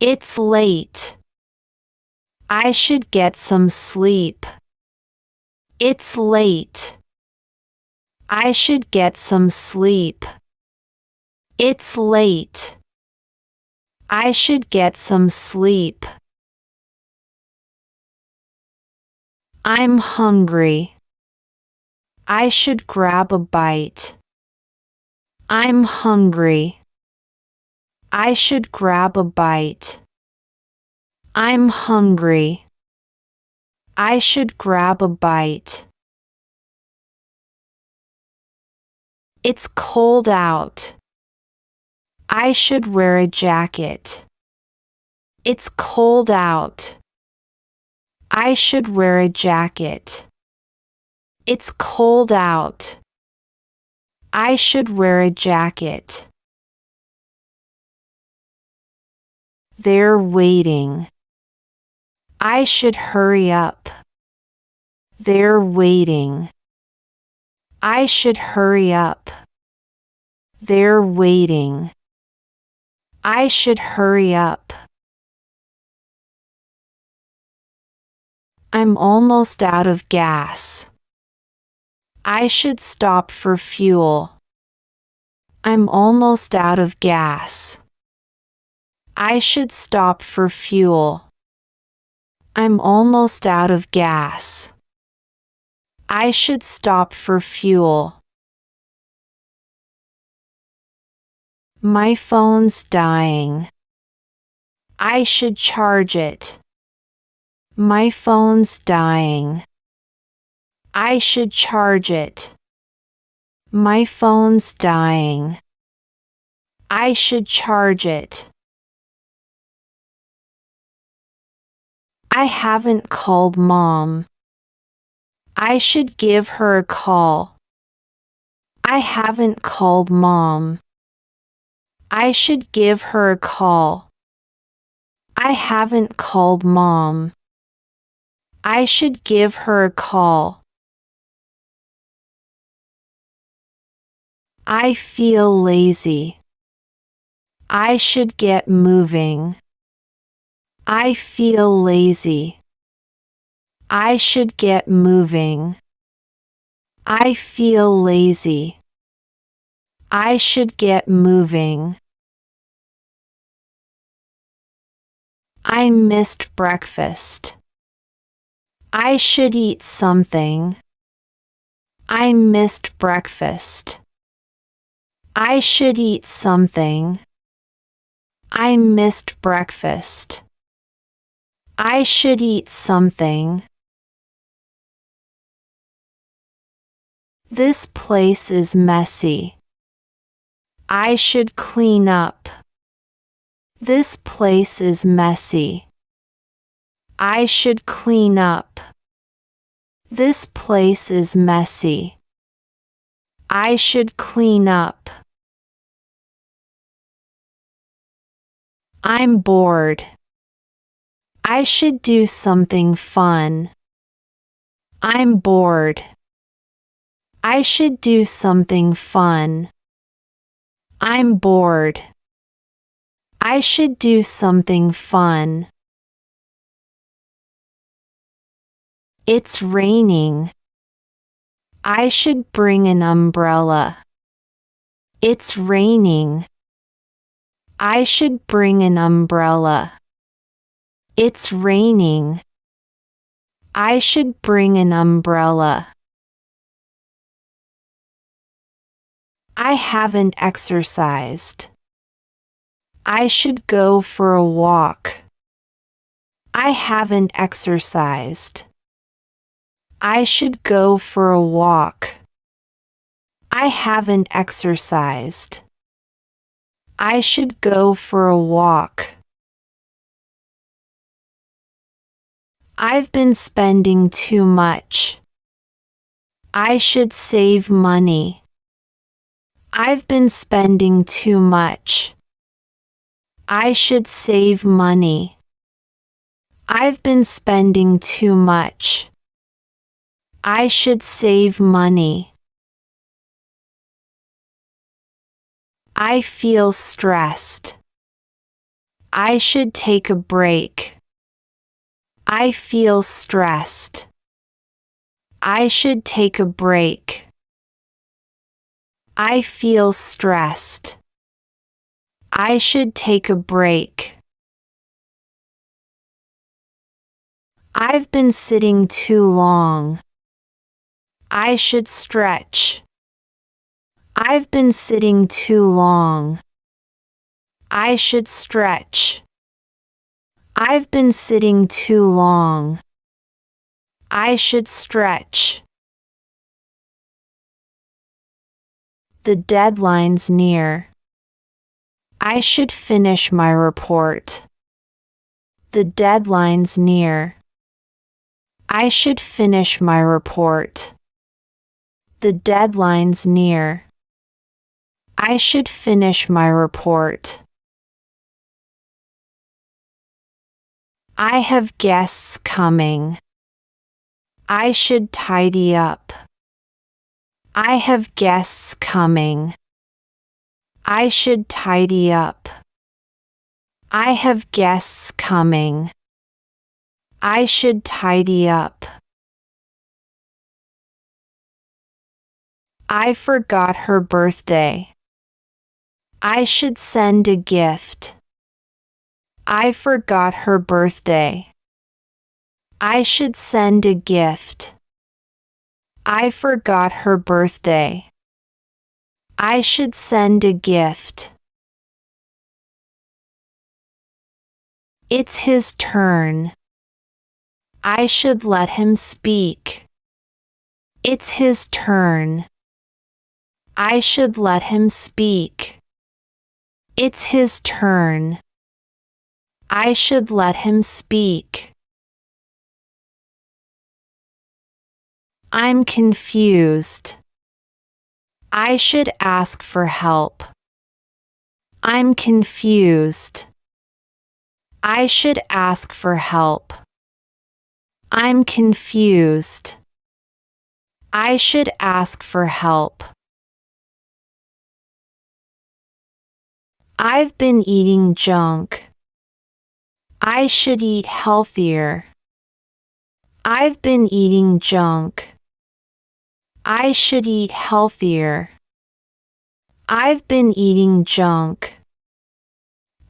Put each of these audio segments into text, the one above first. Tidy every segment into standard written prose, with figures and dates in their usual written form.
It's late. I should get some sleep. It's late. I should get some sleep. It's late. I should get some sleep. I'm hungry. I should grab a bite. I'm hungry. I should grab a bite. I'm hungry. I should grab a bite. It's cold out. I should wear a jacket. It's cold out. I should wear a jacket. It's cold out. I should wear a jacket. They're waiting. I should hurry up. They're waiting. I should hurry up. They're waiting. I should hurry up. I'm almost out of gas. I should stop for fuel. I'm almost out of gas. I should stop for fuel. I'm almost out of gas. I should stop for fuel. My phone's dying. I should charge it. My phone's dying. I should charge it. My phone's dying. I should charge it. I haven't called Mom. I should give her a call. I haven't called Mom. I should give her a call. I haven't called Mom. I should give her a call. I feel lazy. I should get moving. I feel lazy. I should get moving. I feel lazy. I should get moving. I missed breakfast. I should eat something. I missed breakfast. I should eat something. I missed breakfast. I should eat something. This place is messy. I should clean up. This place is messy. I should clean up. This place is messy. I should clean up. I'm bored. I should do something fun. I'm bored. I should do something fun. I'm bored. I should do something fun. It's raining. I should bring an umbrella. It's raining. I should bring an umbrella. It's raining. I should bring an umbrella. I haven't exercised. I should go for a walk. I haven't exercised. I should go for a walk. I haven't exercised. I should go for a walk. I've been spending too much. I should save money. I've been spending too much. I should save money. I've been spending too much. I should save money. I feel stressed. I should take a break. I feel stressed. I should take a break. I feel stressed. I should take a break. I've been sitting too long. I should stretch. I've been sitting too long. I should stretch. I've been sitting too long. I should stretch. The deadline's near. I should finish my report. The deadline's near. I should finish my report. The deadline's near. I should finish my report. I have guests coming. I should tidy up. I have guests coming. I should tidy up. I have guests coming. I should tidy up. I forgot her birthday. I should send a gift. I forgot her birthday. I should send a gift. I forgot her birthday. I should send a gift. It's his turn. I should let him speak. It's his turn. I should let him speak. It's his turn. I should let him speak. I'm confused. I should ask for help. I'm confused. I should ask for help. I'm confused. I should ask for help. I've been eating junk. I should eat healthier. I've been eating junk. I should eat healthier. I've been eating junk.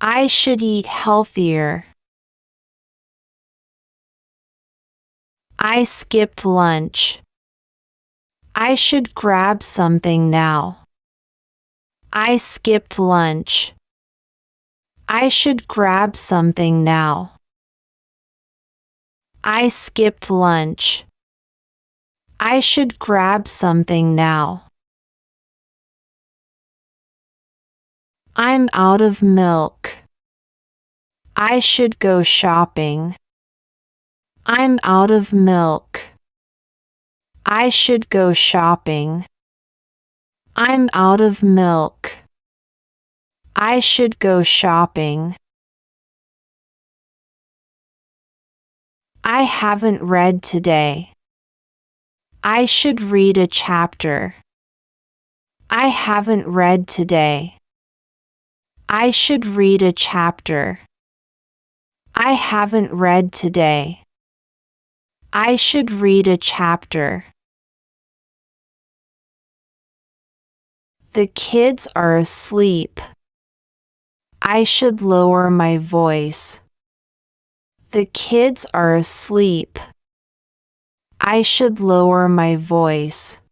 I should eat healthier. I skipped lunch. I should grab something now. I skipped lunch. I should grab something now. I skipped lunch. I should grab something now. I'm out of milk. I should go shopping. I'm out of milk. I should go shopping. I'm out of milk. I should go shopping. I haven't read today. I should read a chapter. I haven't read today. I should read a chapter. I haven't read today. I should read a chapter. The kids are asleep. I should lower my voice. The kids are asleep. I should lower my voice.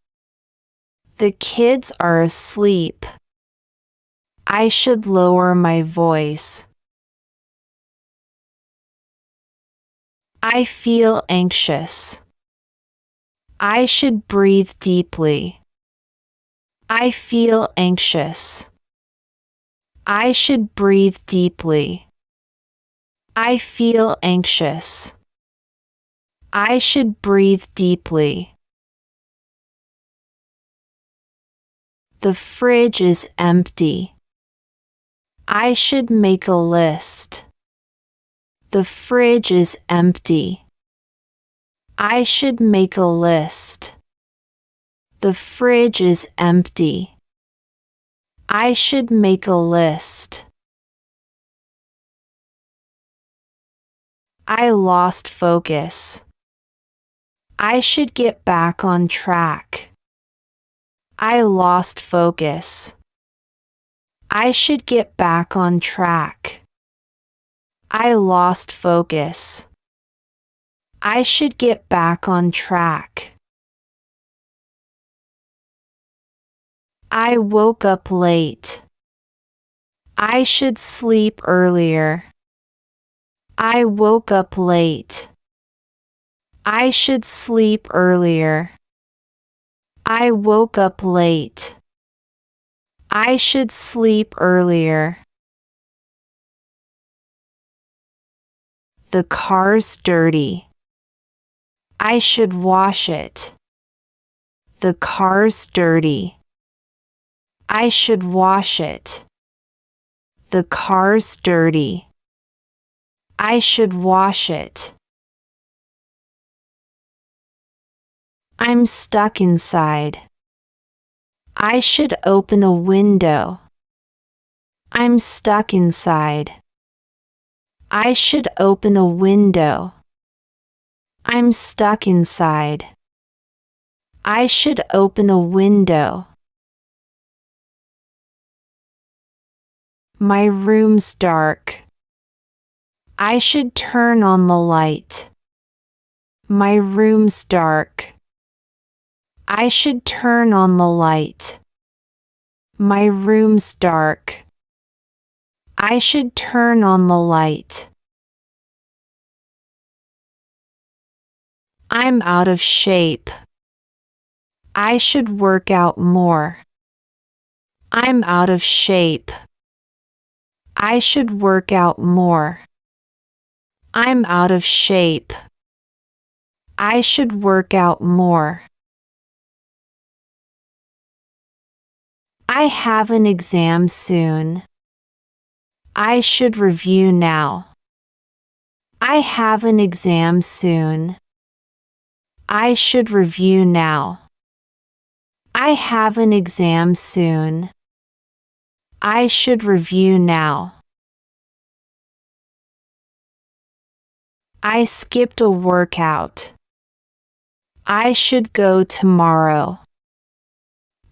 The kids are asleep. I should lower my voice. I feel anxious. I should breathe deeply. I feel anxious. I should breathe deeply. I feel anxious. I should breathe deeply. The fridge is empty. I should make a list. The fridge is empty. I should make a list. The fridge is empty. I should make a list. I lost focus. I should get back on track. I lost focus. I should get back on track. I lost focus. I should get back on track. I woke up late. I should sleep earlier. I woke up late. I should sleep earlier. I woke up late. I should sleep earlier. The car's dirty. I should wash it. The car's dirty. I should wash it. The car's dirty. I should wash it. I'm stuck inside. I should open a window. I'm stuck inside. I should open a window. I'm stuck inside. I should open a window. My room's dark. I should turn on the light. My room's dark. I should turn on the light. My room's dark. I should turn on the light. I'm out of shape. I should work out more. I'm out of shape. I should work out more. I'm out of shape. I should work out more. I have an exam soon. I should review now. I have an exam soon. I should review now. I have an exam soon. I should review now. I skipped a workout. I should go tomorrow.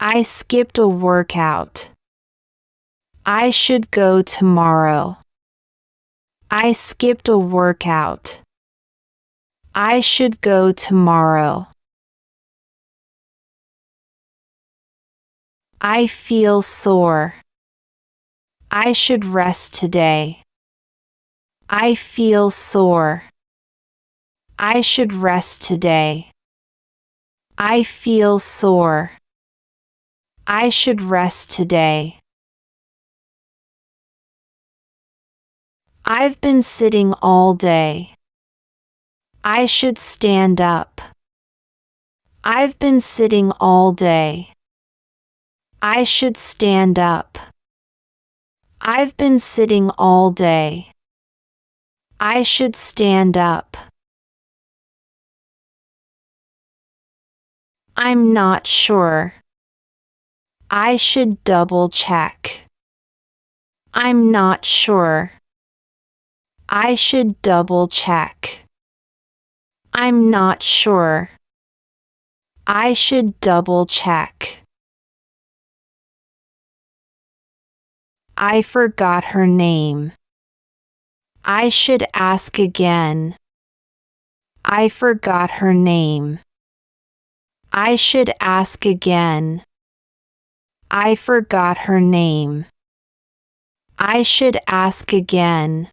I skipped a workout. I should go tomorrow. I skipped a workout. I should go tomorrow. I feel sore. I should rest today. I feel sore. I should rest today. I feel sore. I should rest today. I've been sitting all day. I should stand up. I've been sitting all day. I should stand up. I've been sitting all day. I should stand up. I'm not sure. I should double check. I'm not sure. I should double check. I'm not sure. I should double check. I forgot her name. I should ask again. I forgot her name. I should ask again. I forgot her name. I should ask again.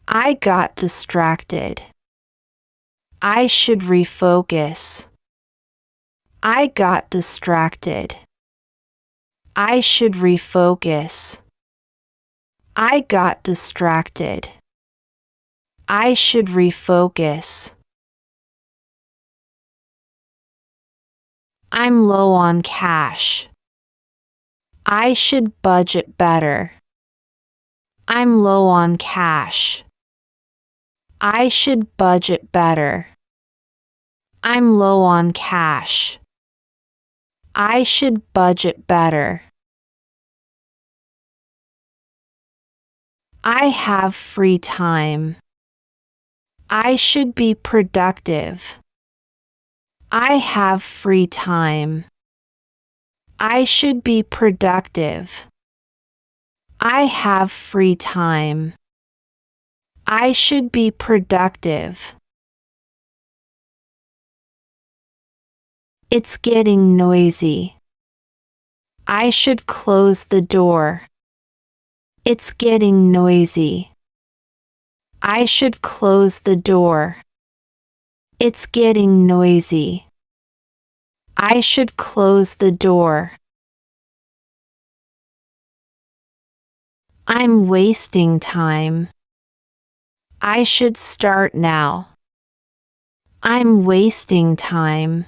I got distracted. I should refocus. I got distracted. I should refocus. I got distracted. I should refocus. I'm low on cash. I should budget better. I'm low on cash. I should budget better. I'm low on cash. I should budget better. I have free time. I should be productive. I have free time. I should be productive. I have free time. I should be productive. It's getting noisy. I should close the door. It's getting noisy. I should close the door. It's getting noisy. I should close the door. I'm wasting time. I should start now. I'm wasting time.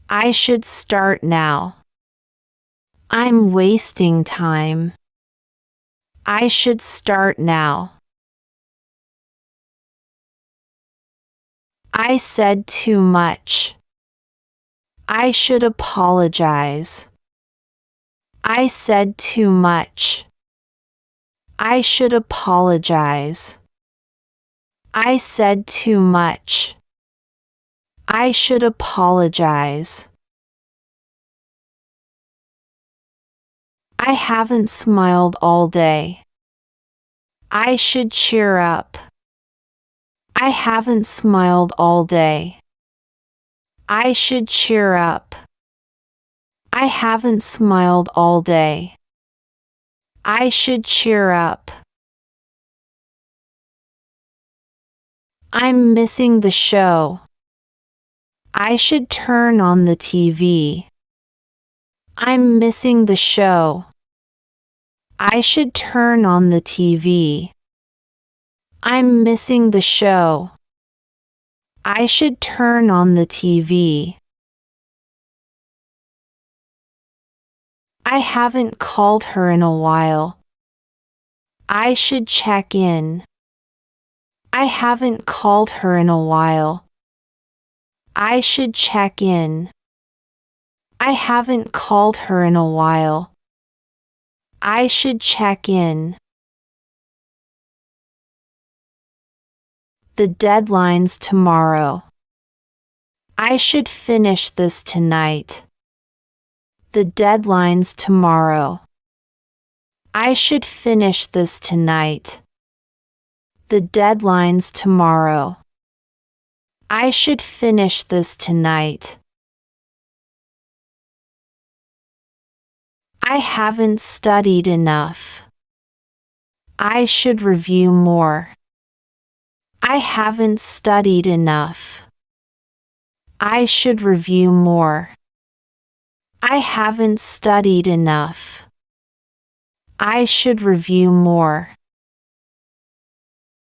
I should start now. I'm wasting time. I should start now. I said too much. I should apologize. I said too much. I should apologize. I said too much. I should apologize. I haven't smiled all day. I should cheer up. I haven't smiled all day. I should cheer up. I haven't smiled all day. I should cheer up. I'm missing the show. I should turn on the TV. I'm missing the show. I should turn on the TV. I'm missing the show. I should turn on the TV. I haven't called her in a while. I should check in. I haven't called her in a while. I should check in. I haven't called her in a while. I should check in. The deadline's tomorrow. I should finish this tonight. The deadline's tomorrow. I should finish this tonight. The deadline's tomorrow. I should finish this tonight. I haven't studied enough. I should review more. I haven't studied enough. I should review more. I haven't studied enough. I should review more.